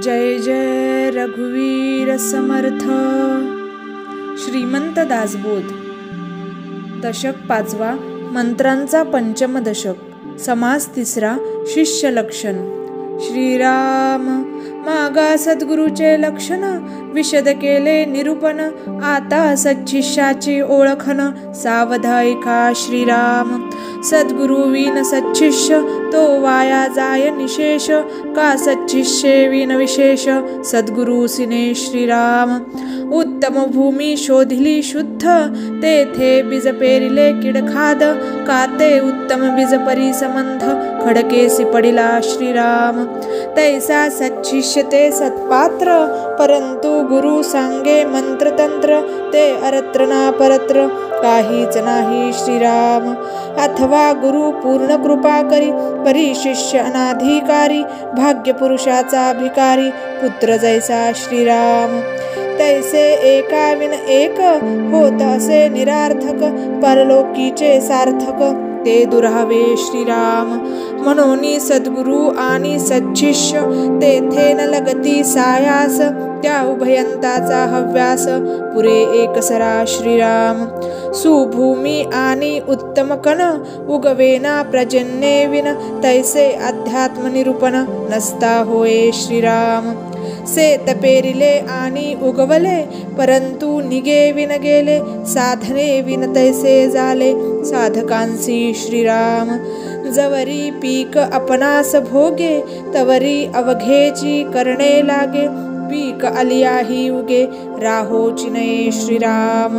जय जय रघुवीर समर्थ. श्रीमंत दासबोध. दशक 5. मंत्रांचा पंचम दशक. समास 3. शिष्य लक्षण. श्रीराम मागा सद्गुरूचे लक्षण विशद केले निरूपण. आता सच्छिष्याची ओळखन सावध ऐका श्रीराम. सद्गुरु विन सच्छिष्य तो वाया जाय निशेष. का सच्छिष्ये विन विशेष सद्गुरु सिने श्रीराम. उत्तम भूमी शोधिली शुद्ध तेथे बीज पेरिले किडखाद. का ते उत्तम बीज परिसंबंध खडकेसी पडिला श्रीराम. तैसा सच्छिष्य ते सत्पात्र परंतु गुरु सांगे मंत्रतंत्र. ते अरत्र ना परत्र काहीच नाही श्रीराम. अथवा गुरु पूर्ण कृपा करी परी शिष्य अनाधिकारी. भाग्य पुरुषाचा भिकारी पुत्र जैसा श्रीराम. तैसे एका विन एक होत असे निरार्थक. परलोकीचे सार्थक ते दुरावे श्रीराम. म्हणून सद्गुरु आणि सच्छिष्य तेथे न लगती सायास. त्या उभयंताचा हव्यास पुरे एकसरा श्रीराम. सुभूमी आणि उत्तम कण उगवेना प्रजन्ये विन. तैसे अध्यात्म निरूपण नसता होय श्रीराम. शेत पेरिले आणि उगवले परंतु निगे विन गेले. साधने विन तैसे झाले साधकांसी श्रीराम. जवरी पीक आपणास भोगे तवरी अवघेची करणे लागे. पीक आलियाही उगे राहोची नये श्रीराम.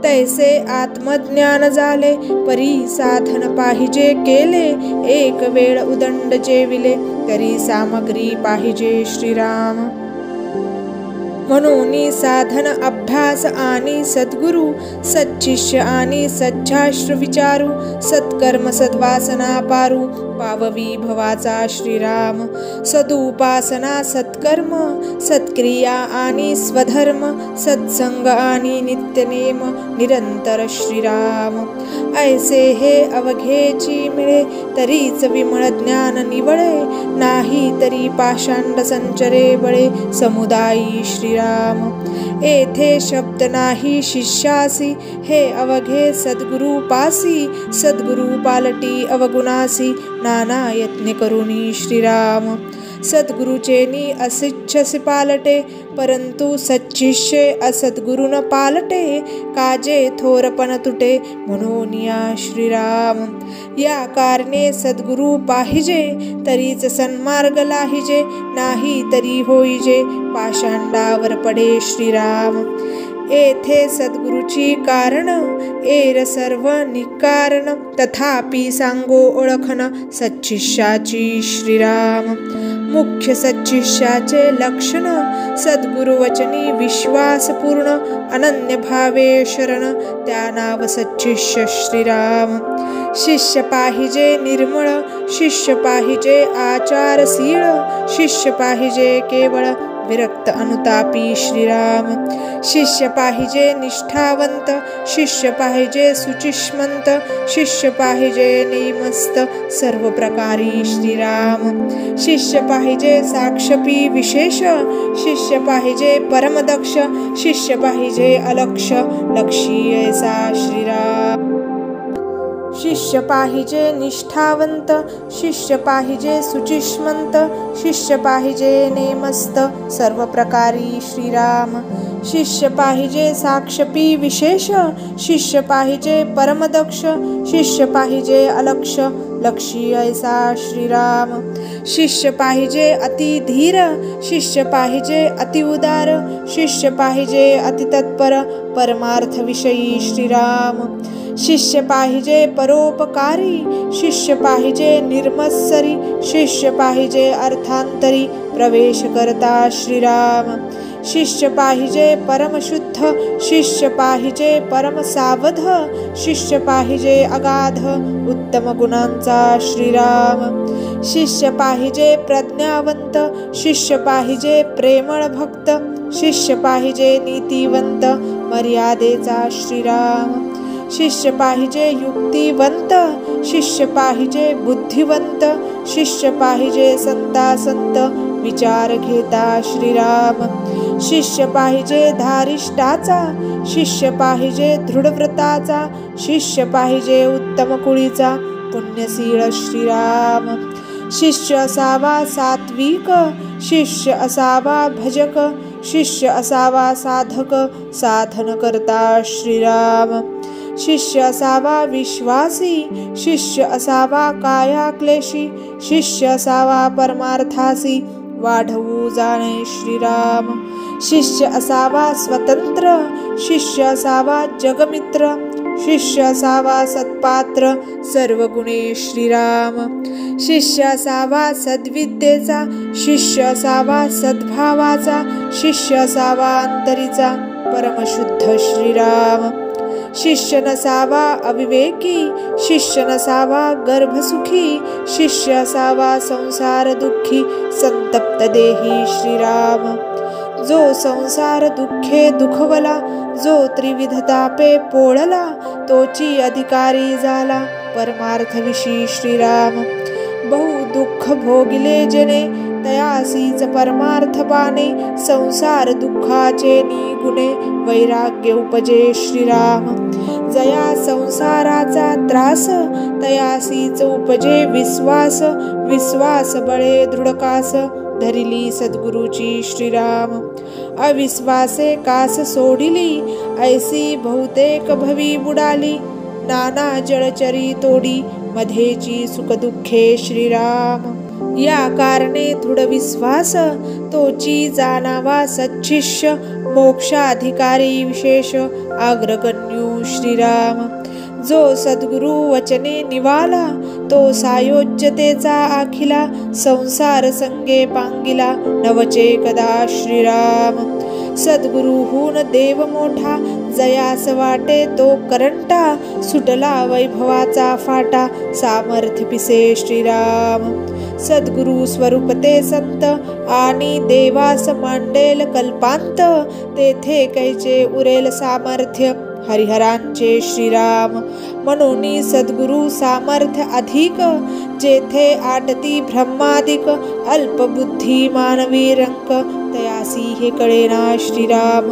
तैसे आत्मज्ञान झाले परी साधन पाहिजे केले. एक वेळ उदंड जेविले तरी सामग्री पाहिजे श्रीराम. म्हणून साधन अभ्यास आणि सद्गुरु. सच्छिष्य आणि सच्छास्त्र विचारू. सत्कर्म सद्वासना पारू पाववी भवाचा श्रीराम. सदुपासना सत्कर्म सत्क्रिया आणि स्वधर्म. सत्संग आणि नित्यनेम निरंतर श्रीराम. ऐसे हे अवघेची मिळे तरीच विमळ ज्ञान निवळे. नाही तरी पाषांड संचरे बळे समुदायी श्रीराम. येथे शब्द नाही शिष्यासी हे अवघे सद्गुरु पासी. सद्गुरु पालटी अवगुणासी नाना यत्ने करुणी श्रीराम. सद्गुरुचेनी असिच्छसी पालटे परंतु सच्छिष्ये असद्गुरुन पालटे. काजे थोरपण तुटे म्हणून या श्रीराम. या कारणे सद्गुरु पाहिजे तरीच सन्मार्ग लाहिजे. नाही तरी होईजे पाषांडावर पडे श्रीराम. येथे सद्गुरुची कारण एर सर्व निकारण. तथापि सांगो ओळखन सच्छिष्याची श्रीराम. मुख्य सच्छिष्याचे लक्षण सद्गुरु वचनी विश्वास पूर्ण. अनन्य भावे शरण त्या नाव सच्छिष्य श्रीराम. शिष्य पाहिजे निर्मळ शिष्य पाहिजे आचारशीळ. शिष्य पाहिजे केवळ विरक्त अनुतापी श्रीराम. शिष्य पाहिजे निष्ठावंत शिष्य पाहिजे सुचिष्मंत. शिष्य पाहिजे नेमस्त सर्व प्रकारी श्रीराम. शिष्य पाहिजे साक्षपी विशेष. शिष्य पाहिजे परमदक्ष. शिष्य पाहिजे अलक्ष लक्षी ऐसा श्रीराम. शिष्य पाहिजे निष्ठावंत शिष्य पाहिजे सुचिष्मंत. शिष्य पाहिजे नेमस्त सर्व प्रकारी श्रीराम. शिष्य पाहिजे साक्षपी विशेष. शिष्य पाहिजे परमदक्ष. शिष्य पाहिजे अलक्ष लक्षी ऐसा श्रीराम. शिष्य पाहिजे अति धीर. शिष्य पाहिजे अति उदार. शिष्य पाहिजे अति तत्पर परमार्थ विषयी श्रीराम. शिष्य पाहिजे परोपकारी. शिष्य पाहिजे निर्मत्सरी. शिष्य पाहिजे अर्थांतरी प्रवेश करता श्रीराम. शिष्य पाहिजे परमशुद्ध. शिष्य पाहिजे परमसावध. शिष्य पाहिजे अगाध उत्तम गुणांचा श्रीराम. शिष्य पाहिजे प्रज्ञावंत. शिष्य पाहिजे प्रेमळ भक्त. शिष्य पाहिजे नीतिवंत मर्यादेचा श्रीराम. शिष्य पाहिजे युक्तिवंत. शिष्य पाहिजे बुद्धिवंत. शिष्य पाहिजे संता संत विचार घेता श्रीराम। शिष्य पाहिजे धारिष्ठाचा, शिष्य पाहिजे दृढव्रताचा, शिष्य पाहिजे उत्तम कुळीचा, पुण्यशील श्रीराम। शिष्य असावा सात्विक, शिष्य असावा भजक, शिष्य असावा साधक, साधन करता श्रीराम। शिष्य असावा विश्वासी, शिष्य असावा कायाक्लेशी, शिष्य असावा परमार्थासी, वाढवू जाणे श्रीराम। शिष्य असावा स्वतंत्र, शिष्य असावा जगमित्र, शिष्य असावा सत्पात्र, सर्व गुणे श्रीराम। शिष्य असावा सद्विद्येचा, शिष्य असावा सद्भावाचा, शिष्य असावा अंतरीचा, परमशुद्ध श्रीराम। शिष्य नसावा अविवेकी, शिष्य नसावा गर्भसुखी, शिष्य असावा संसार दुःखी, संतप्त देही श्रीराम। जो संसार दुःखे दुखवला, जो त्रिविध तापे पोळला, तोची अधिकारी झाला परमार्थविषयी श्रीराम। बहु दुःख भोगिले जेने, तयासीच परमार्थ पाने, संसार दुःखाचे निगुणे, वैराग्य उपजे श्रीराम। जया संसाराचा त्रास, तयासीच उपजे विश्वास, विश्वास बळे दृढकास, धरिली सद्गुरूची श्रीराम। अविश्वासे कास सोडिली, ऐसी बहुतेक भवी बुडाली, नाना जळचरी तोडी, मध्येची सुखदुःखे श्रीराम। या कारणे दृढ विश्वास, तोची जाणावा सच्छिष्य, मोक्षाधिकारी विशेष, अग्रगण्यू श्रीराम। जो सद्गुरु वचने निवाला, तो सायोज्यतेचा आखिला, संसार संगे पांगिला, नवचे कदा श्रीराम। सद्गुरुहून देव मोठा, जयास वाटे तो करंटा, सुटला वैभवाचा फाटा, सामर्थ्य पिसे श्रीराम। सद्गुरु स्वरूप ते संत, आणि देवास मांडेल कल्पांत, तेथे कैचे उरेल सामर्थ्य, हरिहरांचे श्रीराम। म्हणून सद्गुरु सामर्थ्य अधिक, जेथे आटती ब्रह्मादिक, अल्पबुद्धी मानवी रंक, तयासी हे कळेना श्रीराम।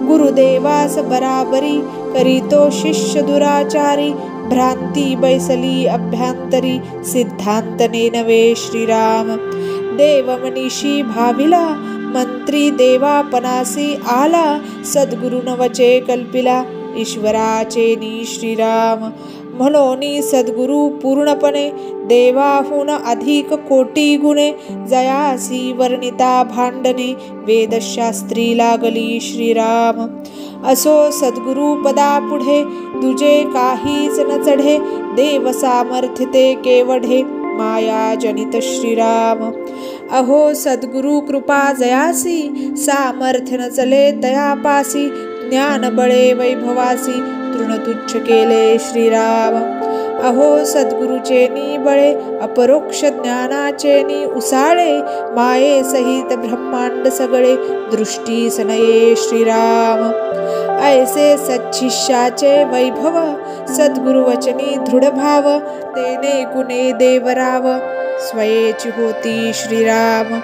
गुरुदेवास बराबरी, करीतो शिष्य दुराचारी, भ्रांती बैसली अभ्यांतरी, सिद्धांत नेनवे श्रीराम। देव मनीषी भाविला, मंत्री देवापनासी आला, सद्गुरुन वचे कल्पिला, ईश्वराचे नी श्रीराम। म्हणून सद्गुरु पूर्णपणे, देवाहून अधिक कोटी गुणे, जयासी वर्णिता भांडणे, वेदशास्त्री लागली श्रीराम। असो सद्गुरु पदा पुढे, दुजे काहीच न चढे, देव सामर्थ्य ते केवढे, माया जनित श्रीराम। अहो सद्गुरु कृपा जयासी, सामर्थ्य न चले तयापासी, ज्ञान बळे वैभवासी, तृणतुच्छ केले श्रीराम। अहो सद्गुरुचे नी बळे, अपरोक्ष ज्ञानाचे नी उसाळे, माये सहित ब्रह्मांड सगळे, दृष्टीस नये श्रीराम। ऐसे सच्छिष्याचे वैभव, सद्गुरुवचनी दृढ भाव, तेने गुणे देवराव, स्वयेची होती श्रीराम।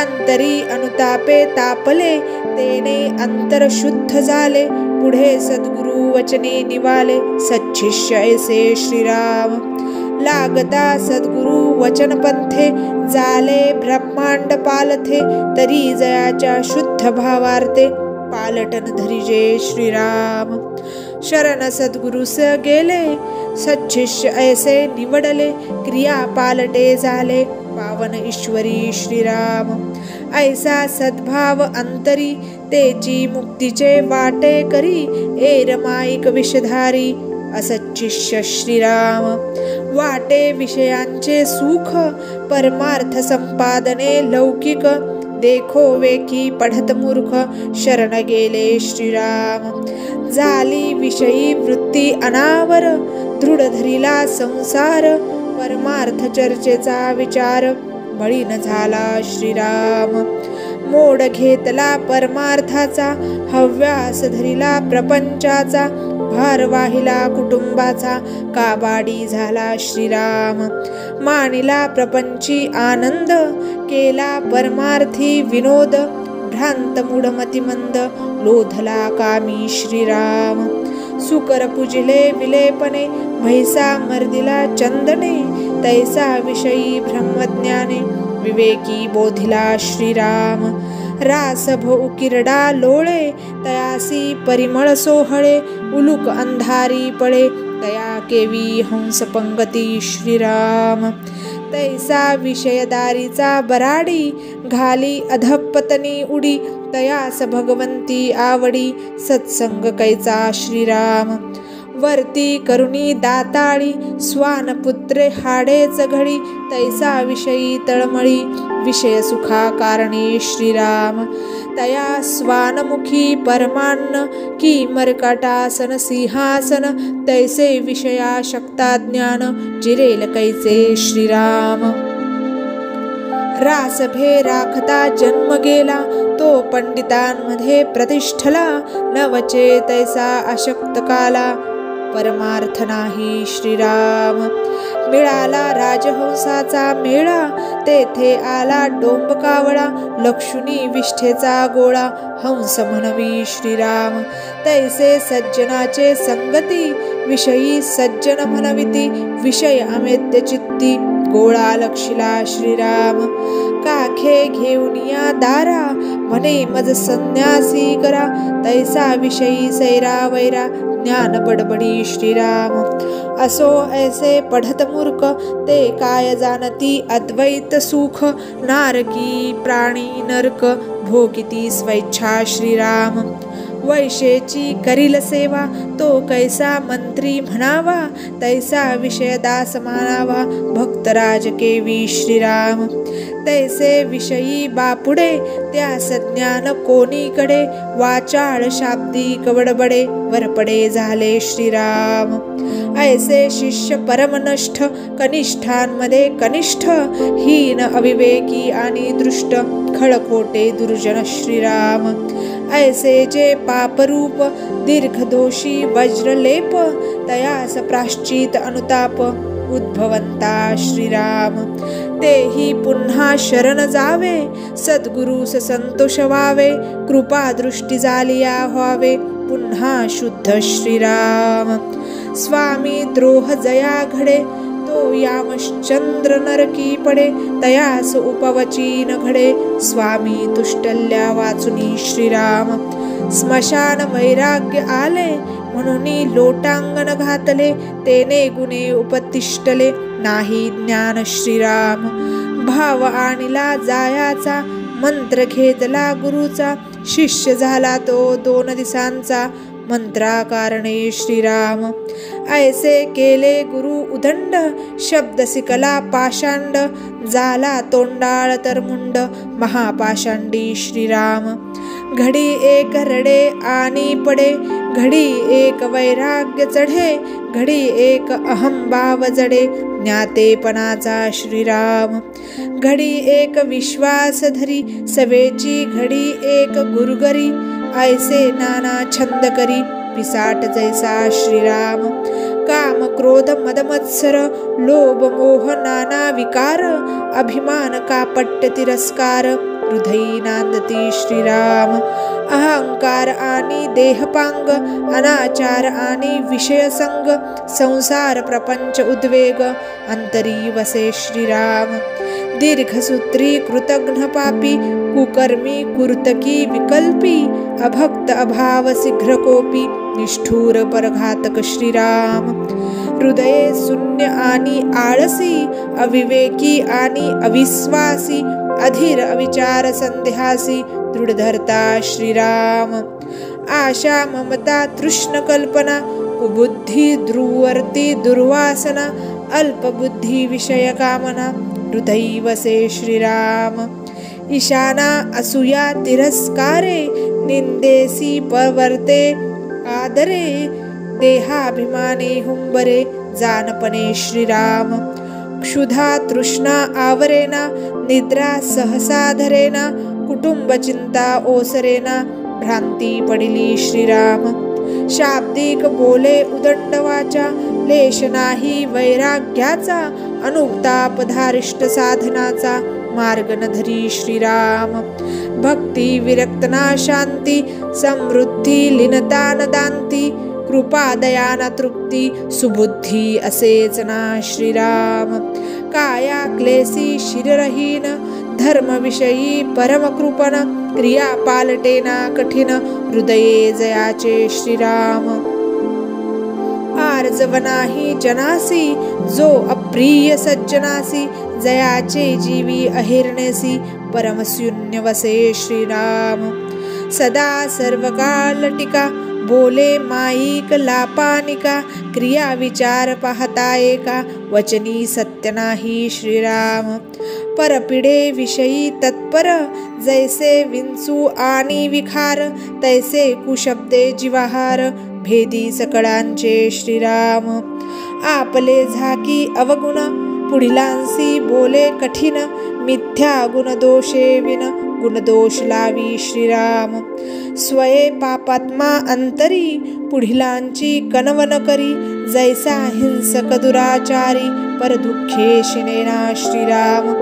अंतरी अनुतापे तापले, तेने अंतर शुद्ध झाले, पुढे सद्गुरु वचने निवाले, सच्छिष्य ऐसे श्रीराम। लागता सद्गुरु वचन पंथे, झाले ब्रह्मांड पालथे, तरी जयाच्या शुद्ध भावार्थे, पालटन धरिजे श्रीराम। शरण सद्गुरुस गेले, सच्छिष्य ऐसे निवडले, क्रिया पालटे झाले, पावन ईश्वरी श्रीराम। ऐसा सद्भाव अंतरी, तेची मुक्तीचे वाटे करी, एरमाईक विषधारी, असच्छिष्य श्रीराम। वाटे विषयांचे सुख, परमार्थ संपादने लौकिक, देखो वेकी पढत मूर्ख, शरण गेले श्रीराम। झाली विषयी वृत्ती अनावर, दृढ धरिला संसार, परमार्थ चर्चेचा विचार, मळीन झाला श्रीराम। मोड घेतला परमार्थाचा, हव्यास धरिला प्रपंचाचा, भार वाहिला कुटुंबाचा, काबाडी झाला श्रीराम. मानिला प्रपंची आनंद, केला परमार्थी विनोद, भ्रांत मूढ मतिमंद, लोधला कामी श्रीराम. सुकर पूजिले विलेपणे, म्हैसा मर्दिला चंदने, तैसा विषयी ब्रह्मज्ञाने, विवेकी बोधिला श्रीराम. रास भोऊ किरडा लोळे, तयासी परिमळ सोहळे, उलुक अंधारी पळे, तया केवी हंस पंगती श्रीराम. तैसा विषयदारीचा बराडी, घाली अधपतनी उडी, तयास भगवंती आवडी, सत्संग कैचा श्रीराम. वर्ती करुणी दाताळी, स्वानपुत्रे हाडेच घडी, तैसा विषयी तळमळी, विषय सुखा कारणे श्रीराम. तया स्वानमुखी परमान्न, की मरकाटासन सिंहासन, तैसे विषया शक्ता ज्ञान, जिरेल कैचे श्रीराम. रासभे राखता जन्म गेला, तो पंडितांमध्ये प्रतिष्ठला, नवचे तैसा अशक्त काला, परमार्थ नाही श्रीराम. मिळाला राजहंसाचा मेळा, तेथे आला डोंब कावळा, लक्ष्मी विष्ठेचा गोळा, हंस म्हणवी श्रीराम. तैसे सज्जनाचे संगती, विषयी सज्जन म्हणविती, विषय अमेत्य चित्ती, गोळा लक्षिला श्रीराम. काखे घेऊन या दारा, म्हणे मज संन्यासी करा, तैसा विषयी सैरा वैरा, ज्ञान बडबडी श्रीराम. असो ऐसे पढत मूर्ख, ते काय जाणती अद्वैत सुख, नारकी प्राणी नरक, भोगिती स्वेच्छा श्रीराम. वैशेची करील सेवा, तो कैसा मंत्री म्हणावा, तैसा विषयदास मानावा, भक्तराज केवी श्रीराम. तैसे विषयी बापुडे, त्यास ज्ञान कोणीकडे, वाचाळ शाब्दिक बडबडे, वरपडे झाले श्रीराम. ऐसे शिष्य परमनष्ट, कनिष्ठांमध्ये कनिष्ठ, हीन अविवेकी आणि दृष्ट, खळखोटे दुर्जन श्रीराम. ऐसे जे पापरूप, दीर्घदोषी वज्रलेप, तयास प्राश्चित अनुताप, उद्भवंता श्रीराम. तेही पुन्हा शरण जावे, सद्गुरुस संतोष व्हावे, कृपा दृष्टी जालिया व्हावे, पुन्हा शुद्ध श्रीराम. स्वामी द्रोह जया घडे, तो यामश्चंद्र नरकी पडे, तयास उपवचीन घडे, स्वामी तुष्टल्या वाचुनी श्रीराम. स्मशान वैराग्य आले, म्हणून लोटांगण घातले, तेने गुणे उपतिष्ठले, नाही ज्ञान श्रीराम. भाव आणला जायाचा, मंत्र घेतला गुरुचा, शिष्य झाला तो 2 दिवसांचा, मंत्राकारणे श्रीराम. ऐसे केले गुरु उदंड, शब्द सिकला पाषांड, झाला तोंडाळ तर मुंड, महापाषांडी श्रीराम. घडी एक रडे आणि पडे, घडी एक वैराग्य चढे, घडी एक अहंभाव जडे, ज्ञातेपणाचा श्रीराम. घडी एक विश्वास धरी, सवेची घडी एक गुरुगरी, ऐसे नाना छंद करी, पिसाट जैसा श्रीराम. काम क्रोध मद मत्सर, लोभ मोह नाना विकार, अभिमान कापट्य तिरस्कार, हृदयी नांदती श्रीराम. अहंकार आणि देहपांग, अनाचार आणि विषयसंग, संसार प्रपंच उद्वेग, अंतरी वसे श्रीराम. दीर्घसूत्री कृतघ्न पापी, कुकर्मी कुर्तकी विकल्पी, अभक्त अभाव शीघ्र कोपी, निष्ठुर परघातक श्रीराम. हृदये शून्य आणि आळसी, अविवेकी आणि अविश्वासी, अधीर अविचार संध्यासी, दृढधरता श्रीराम. आशा ममता तृष्ण कल्पना, कुबुद्धी दुर्वर्ती दुर्वासना, अल्पबुद्धी विषय कामना, हृदयी वसे श्रीराम. ईशाना असूया तिरस्कारे, निंदेसी परवर्ते आदरे, देहाभिमाने हुंबरे, जानपणे श्रीराम. क्षुधा तृष्णा आवरेना, निद्रा सहसा धरेना, कुटुंब चिंता ओसरेना भ्रांती पडिली श्रीराम. शाब्दिक बोले उदंड वाचा लेश नाही वैराग्याचा अनुताप धारिष्ट साधनाचा मार्ग न धरी श्रीराम. भक्ती विरक्तना शांती समृद्धी लीनता न दांती कृपा दयाना तृप्ती सुबुद्धी असेच ना श्रीराम. काया क्लेशी शिररहीन धर्मविषयी परमकृपण क्रिया पालटेना कठीण हृदये जयाचे श्रीराम. आर्जवनाही जनासी जो अप्रिय सज्जनासी जयाचे जीवी अहिरणेसी परमशून्य वसे श्रीराम. सदा सर्वकाल टीका बोले माईक लापानिका क्रिया विचार पाहता एका वचनी सत्य नाही श्रीराम. परपिढे विषयी तत्पर जैसे विंचू आणि विखार तैसे कुशब्दे जिवाहार भेदी सकळांचे श्रीराम. आपले झाकी अवगुण पुढिलांसी बोले कठीण मिथ्या गुणदोषे विन गुणदोष लावी श्रीराम. स्वये पापात्मा अंतरी पुढिलांची कणवन करी जैसा हिंसक दुराचारी पर दुःखे शिनेना श्रीराम.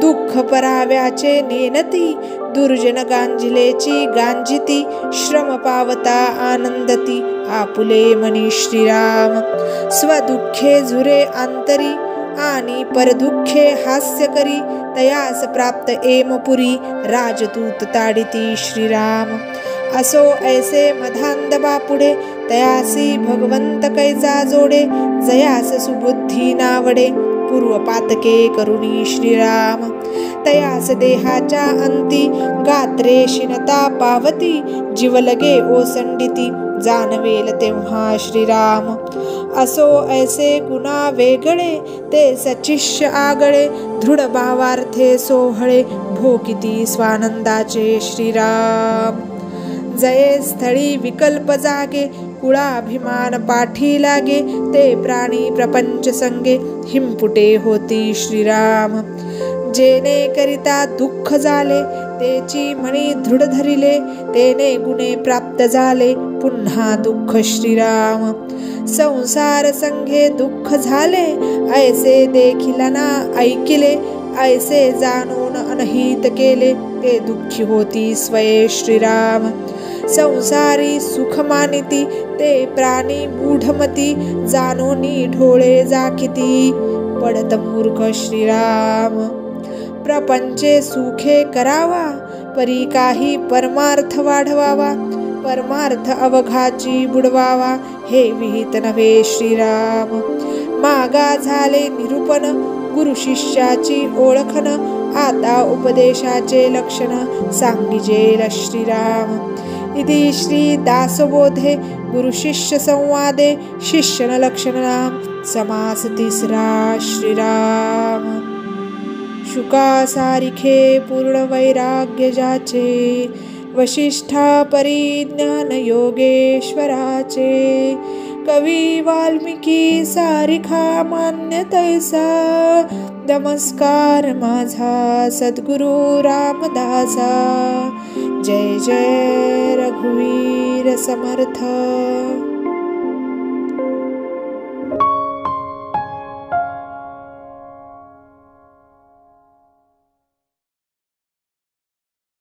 दुःख पराव्याचे नेनती दुर्जन गांजिलेची गांजिती श्रम पावता आनंदती आपुले मनी श्रीराम. स्वदुःखे झुरे अंतरी आणि परदुःखे हास्य करी तयास प्राप्त एमपुरी राजदूत ताडिती श्रीराम. असो ऐसे मधांध बापुडे तयासी भगवंत कैचा जोडे जयास सुबुद्धी नावडे पूर्वपातके करुणी श्रीराम. तयास देहाच्या अंती गात्रे शिनता पावती जीवलगे ओसंडिती जाणवेल तेव्हा श्रीराम. असो ऐसे गुणा वेगळे ते सचिष्य आगळे दृढ भावार्थे सोहळे भोगिती स्वानंदाचे श्रीराम. जये स्थळी विकल्प जागे कुळाभिमान पाठी लागे ते प्राणी प्रपंच संगे हिमपुटे होती श्रीराम. जेने करिता दुःख झाले तेची म्हणी दृढ धरिले तेने गुणे प्राप्त झाले पुन्हा दुःख श्रीराम. संसार संघे दुःख झाले ऐसे देखील ना ऐकिले ऐसे जाणून अनहित केले ते दुःखी होती स्वये श्रीराम. संसारी सुख मानिती ते प्राणी मूढमती जाणोनी ढोळे जाकिती पडत मूर्ख श्रीराम. प्रपंचे सुखे करावा परी काही परमार्थ वाढवावा परमार्थ अवघाची बुडवावा हे विहित नव्हे श्रीराम. मागा झाले निरूपण गुरु शिष्याची ओळखण आता उपदेशाचे लक्षण सांगिजेल श्रीराम. इति श्री दासबोधे गुरु शिष्य संवादे शिष्यन लक्षणाम समास तिसरा श्रीराम. शुका सारिखे पूर्ण वैराग्य जाचे वशिष्ठा परिज्ञान योगेश्वराचे कवी वाल्मिकी सारिखा मान्य तैसा नमस्कार माझा सद्गुरु रामदासा. जय जय रघुवीर समर्थ.